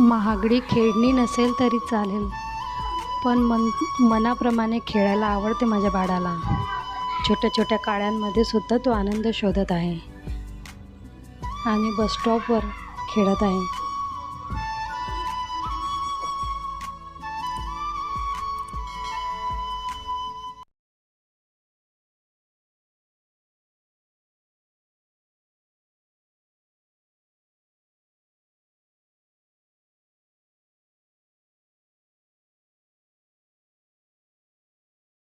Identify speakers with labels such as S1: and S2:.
S1: महागडी खेळणी नसेल तरी चालेल, पण मनाप्रमाणे खेळायला आवडते माझ्या बाळाला. छोट्या छोट्या काड्यांमध्ये सुद्धा तो आनंद शोधत आहे आणि बस स्टॉपवर खेळत आहे.